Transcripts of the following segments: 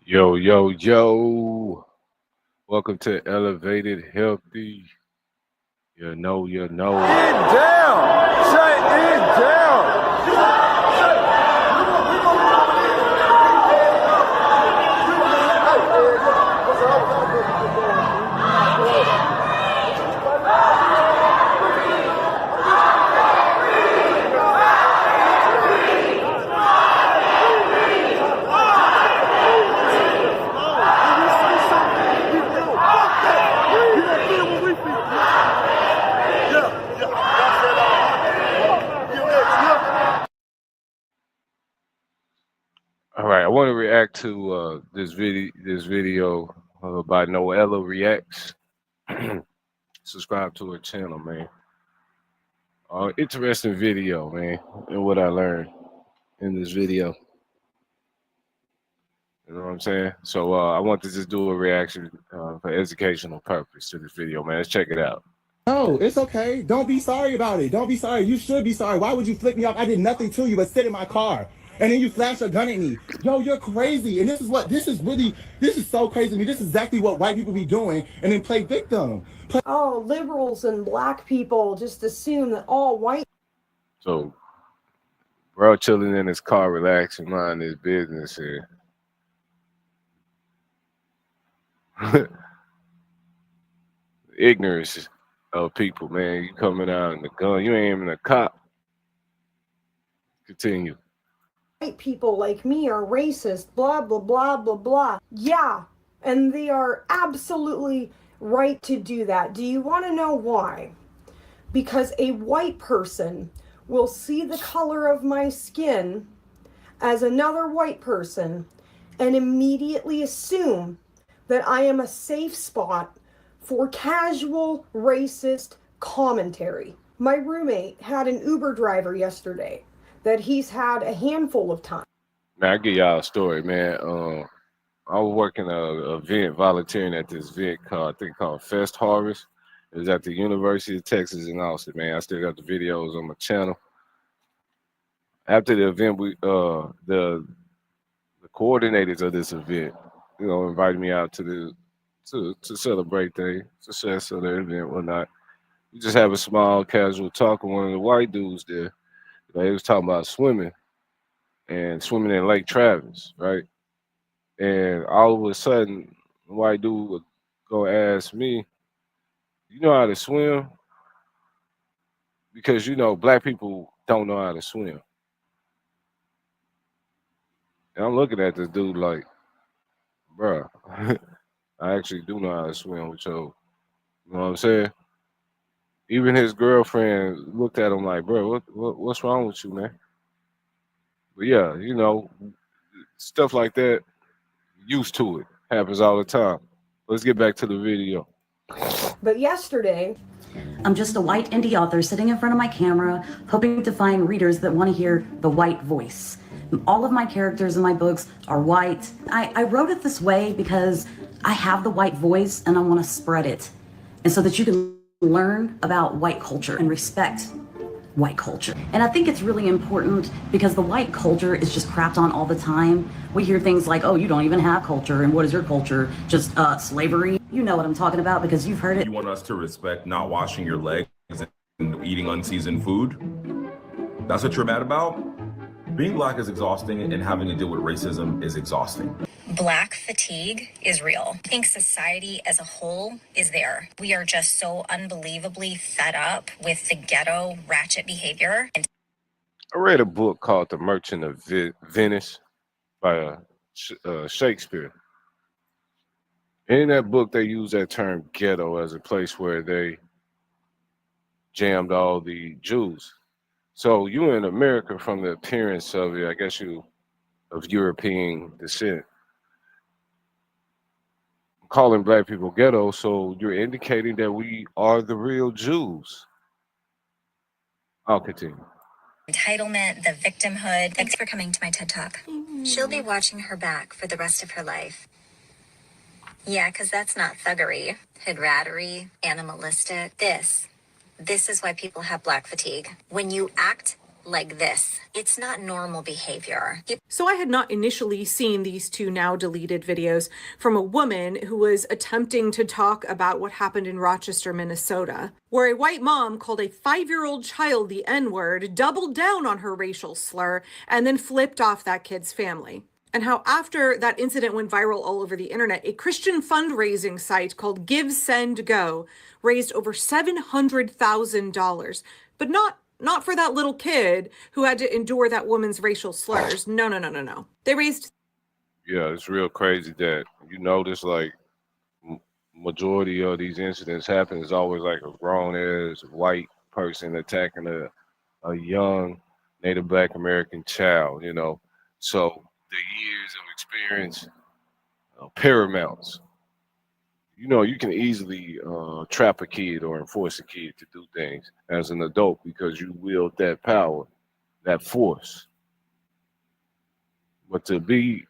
Yo, yo, yo. Welcome to Elevated Healthy. You know. It down. Shut it down. All right, I want to react to this video by Noella Reacts. Subscribe to her channel, man. Interesting video, man, and what I learned in this video. You know what I'm saying? So I want to just do a reaction for educational purpose to this video, man. Let's check it out. No, it's okay. Don't be sorry about it. Don't be sorry. You should be sorry. Why would you flick me off? I did nothing to you but sit in my car. And then you flash a gun at me. Yo, you're crazy. And this is so crazy to me. This is exactly what white people be doing and then play victim. Oh, liberals and black people just assume that all white. So, bro, chilling in his car, relaxing, mind his business here. Ignorance of people, man. You coming out in the gun. You ain't even a cop. Continue. White people like me are racist, blah, blah, blah, blah, blah. Yeah, and they are absolutely right to do that. Do you want to know why? Because a white person will see the color of my skin as another white person and immediately assume that I am a safe spot for casual racist commentary. My roommate had an Uber driver yesterday that he's had a handful of times. Man, I'll give y'all a story, man. I was working a event, volunteering at this event called Fest Harvest. It was at the University of Texas in Austin, man. I still got the videos on my channel. After the event, the coordinators of this event, invited me out to celebrate the success of the event, whatnot. We just have a small, casual talk with one of the white dudes there. He was talking about swimming in Lake Travis, right? And all of a sudden, the white dude would go ask me, "You know how to swim?" Because black people don't know how to swim. And I'm looking at this dude like, bruh, I actually do know how to swim with you. You know what I'm saying? Even his girlfriend looked at him like, bro, what's wrong with you, man? But yeah, stuff like that, used to it. Happens all the time. Let's get back to the video. But yesterday, I'm just a white indie author sitting in front of my camera, hoping to find readers that want to hear the white voice. All of my characters in my books are white. I wrote it this way because I have the white voice and I want to spread it. And so that you can learn about white culture and respect white culture. And I think it's really important because the white culture is just crapped on all the time. We hear things like, oh, you don't even have culture. And what is your culture? Just slavery. You know what I'm talking about because you've heard it. You want us to respect not washing your legs and eating unseasoned food? That's what you're mad about? Being black is exhausting and having to deal with racism is exhausting. Black fatigue is real. I think society as a whole is there. We are just so unbelievably fed up with the ghetto ratchet behavior. I read a book called The Merchant of Venice by Shakespeare. In that book, they use that term ghetto as a place where they jammed all the Jews. So you in America, from the appearance of it, I guess you of European descent, calling black people ghetto, so you're indicating that we are the real Jews. I'll continue. Entitlement, the victimhood. Thanks for coming to my TED Talk. She'll be watching her back for the rest of her life. Yeah, because that's not thuggery, hoodrattery, animalistic. This is why people have black fatigue. When you act like this. It's not normal behavior. So I had not initially seen these two now deleted videos from a woman who was attempting to talk about what happened in Rochester, Minnesota, where a white mom called a 5-year-old child the N-word, doubled down on her racial slur, and then flipped off that kid's family. And how after that incident went viral all over the internet, a Christian fundraising site called Give, Send, Go raised over $700,000, but not for that little kid who had to endure that woman's racial slurs. No. They raised. Yeah, it's real crazy that you notice like majority of these incidents happen is always like a grown ass white person attacking a young Native Black American child, you know. So the years of experience paramounts. You know, you can easily trap a kid or enforce a kid to do things as an adult because you wield that power, that force. But to be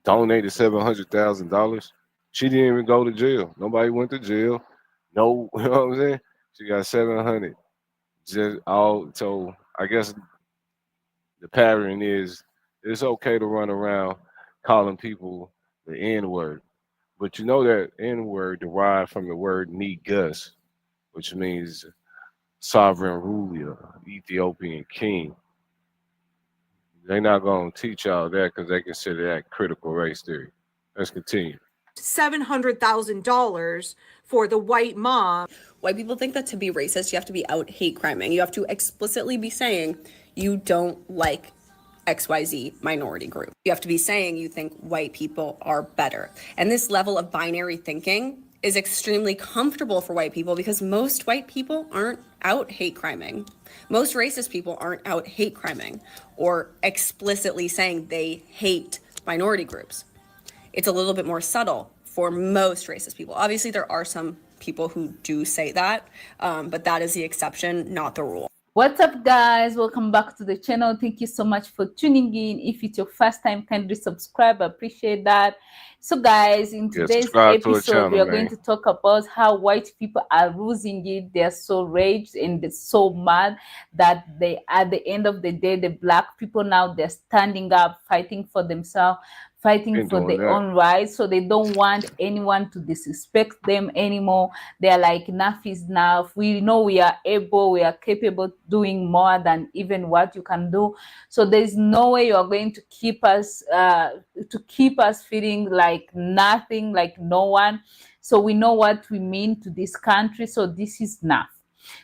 donated $700,000, she didn't even go to jail. Nobody went to jail. No, you know what I'm saying? She got 700. Just all. So I guess the pattern is it's okay to run around calling people the N word. But you know that N word derived from the word Negus, which means sovereign ruler, Ethiopian king. They're not going to teach y'all that because they consider that critical race theory. Let's continue. $700,000 for the white mom. White people think that to be racist, you have to be out hate criming. You have to explicitly be saying you don't like XYZ minority group. You have to be saying you think white people are better. And this level of binary thinking is extremely comfortable for white people because most white people aren't out hate criming. Most racist people aren't out hate criming or explicitly saying they hate minority groups. It's a little bit more subtle for most racist people. Obviously, there are some people who do say that, but that is the exception, not the rule. What's up, guys? Welcome back to the channel. Thank you so much for tuning in. If it's your first time, kindly subscribe. I appreciate that. So guys, in today's episode, we are going to talk about how white people are losing it. They're so raged and they're so mad that they, at the end of the day, the black people now, they're standing up, fighting for themselves, fighting for their own rights. So they don't want anyone to disrespect them anymore. They're like, enough is enough. We know we are able, we are capable of doing more than even what you can do. So there's no way you are going to keep us feeling like nothing, like no one. So we know what we mean to this country. So this is enough.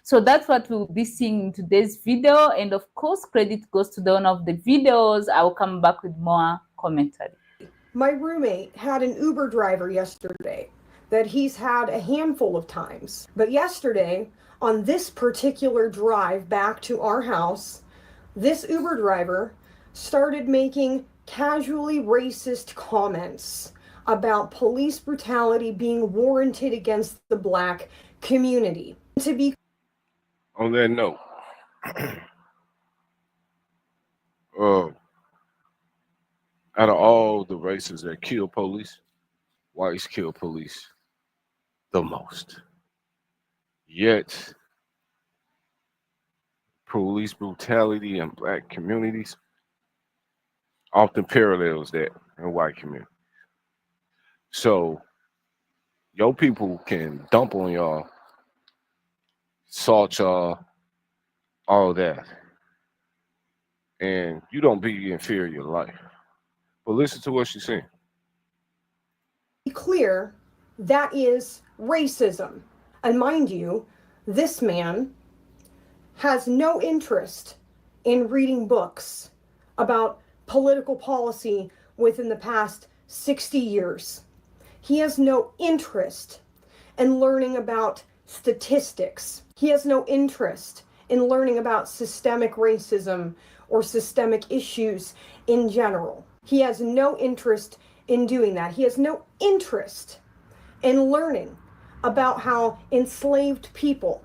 So that's what we'll be seeing in today's video. And of course, credit goes to the owner of the videos. I will come back with more commentary. My roommate had an Uber driver yesterday that he's had a handful of times. But yesterday, on this particular drive back to our house, this Uber driver started making casually racist comments about police brutality being warranted against the black community. To be on that note, out of all the races that kill police, whites kill police the most. Yet, police brutality in black communities often parallels that in white communities. So, your people can dump on y'all, salt y'all, all that, and you don't be in fear of your life. But listen to what she's saying. Be clear, that is racism. And mind you, this man has no interest in reading books about political policy within the past 60 years. He has no interest in learning about statistics. He has no interest in learning about systemic racism or systemic issues in general. He has no interest in doing that. He has no interest in learning about how enslaved people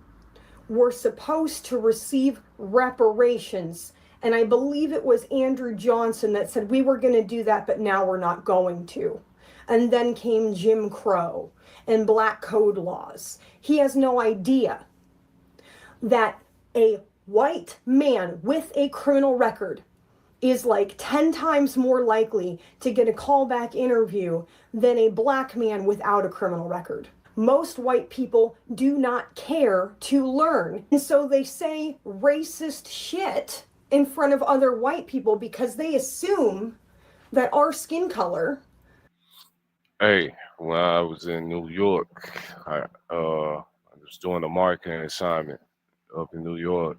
were supposed to receive reparations. And I believe it was Andrew Johnson that said we were going to do that, but now we're not going to. And then came Jim Crow and black code laws. He has no idea that a white man with a criminal record is like 10 times more likely to get a callback interview than a black man without a criminal record. Most white people do not care to learn. And so they say racist shit in front of other white people because they assume that our skin color. Hey, when I was in New York, I was doing a marketing assignment up in New York,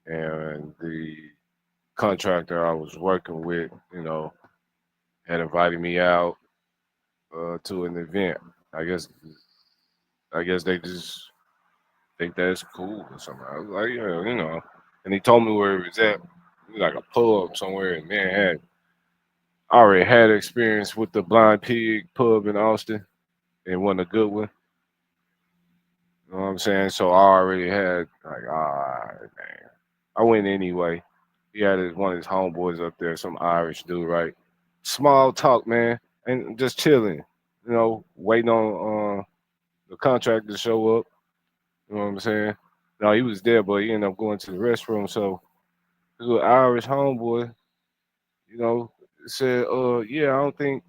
and the contractor I was working with, had invited me out to an event. I guess, I guess they just think that's cool or something. I was like, yeah. And he told me where it was at, like a pub somewhere in Manhattan. I already had experience with the Blind Pig pub in Austin. It wasn't a good one. You know what I'm saying? So I already had like, man. I went anyway. He had one of his homeboys up there, some Irish dude, right? Small talk, man, and just chilling. Waiting on the contractor to show up. You know what I'm saying? No, he was there, but he ended up going to the restroom. So this little Irish homeboy, you know, said, yeah, I don't think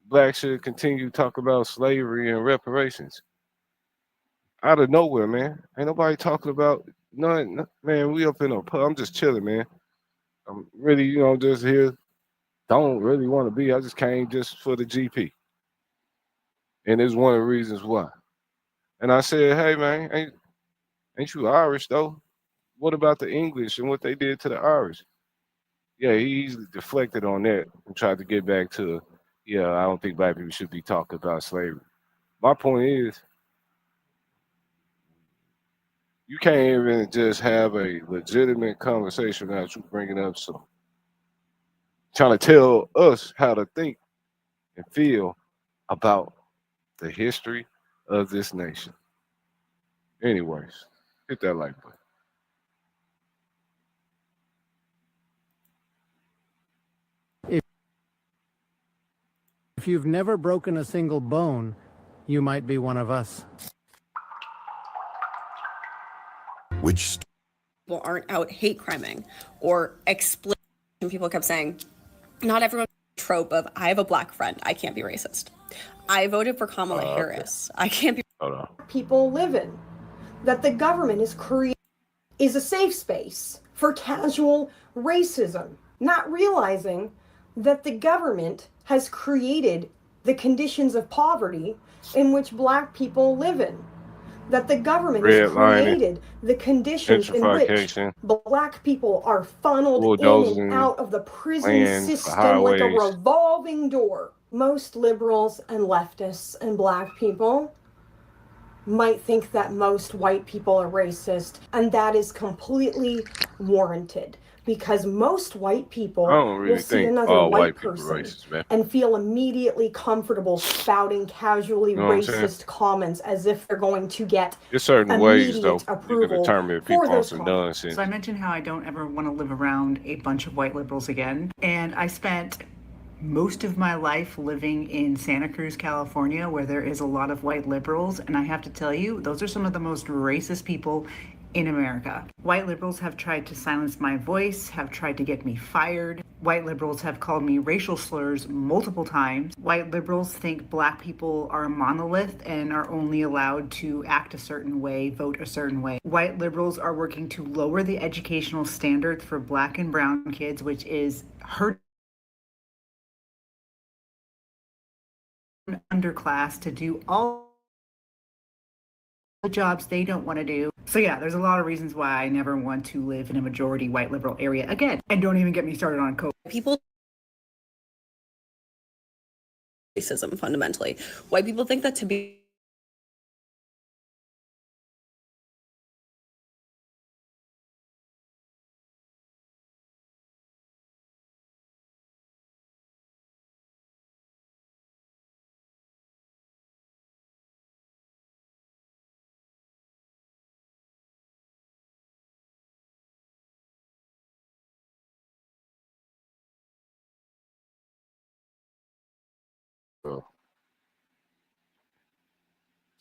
blacks should continue to talk about slavery and reparations. Out of nowhere, man. Ain't nobody talking about nothing. Man, we up in a pub. I'm just chilling, man. I'm really, just here. Don't really want to be. I just came just for the GP. And it's one of the reasons why. And I said, hey, man, ain't you Irish, though? What about the English and what they did to the Irish? Yeah, he easily deflected on that and tried to get back to, yeah, I don't think black people should be talking about slavery. My point is, you can't even just have a legitimate conversation without you bringing up some, trying to tell us how to think and feel about the history of this nation. Anyways, hit that like button. If you've never broken a single bone, you might be one of us. Which people aren't out hate criming or explicit. People kept saying, not everyone trope of I have a black friend, I can't be racist. I voted for Kamala Harris. I can't be. People live in, that the government is a safe space for casual racism, not realizing that the government has created the conditions of poverty in which black people live in. That the government has created the conditions in which black people are funneled in and out of the prison system like a revolving door. Most liberals and leftists and black people might think that most white people are racist, and that is completely warranted. Because most white people will see another white person and feel immediately comfortable spouting casually racist comments as if they're going to get immediate approval for those comments. So I mentioned how I don't ever want to live around a bunch of white liberals again. And I spent most of my life living in Santa Cruz, California, where there is a lot of white liberals. And I have to tell you, those are some of the most racist people in America. White liberals have tried to silence my voice, have tried to get me fired. White liberals have called me racial slurs multiple times. White liberals think black people are a monolith and are only allowed to act a certain way, vote a certain way. White liberals are working to lower the educational standards for black and brown kids, which is hurting underclass to do all the jobs they don't want to do. So yeah, there's a lot of reasons why I never want to live in a majority white liberal area again. And don't even get me started on COVID. People racism fundamentally. White people think that to be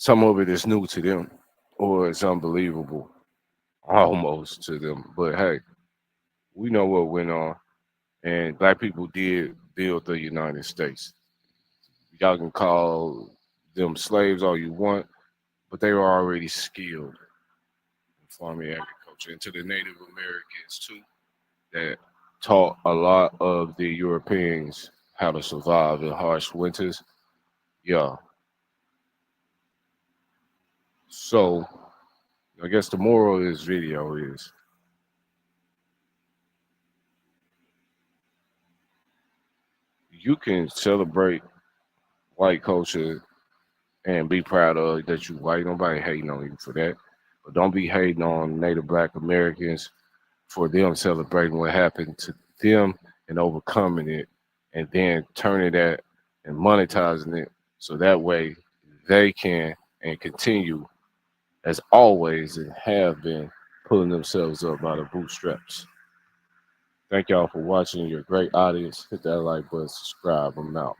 some of it is new to them or it's unbelievable almost to them. But hey, we know what went on, and black people did build the United States. Y'all can call them slaves all you want, but they were already skilled in farming agriculture. And to the Native Americans too, that taught a lot of the Europeans how to survive in harsh winters. Yeah. So I guess the moral of this video is you can celebrate white culture and be proud of that you white. Nobody hating on you for that. But don't be hating on Native Black Americans for them celebrating what happened to them and overcoming it and then turning that and monetizing it so that way they can and continue as always and have been pulling themselves up by the bootstraps. Thank y'all for watching. You're a great audience. Hit that like button, subscribe. I'm out.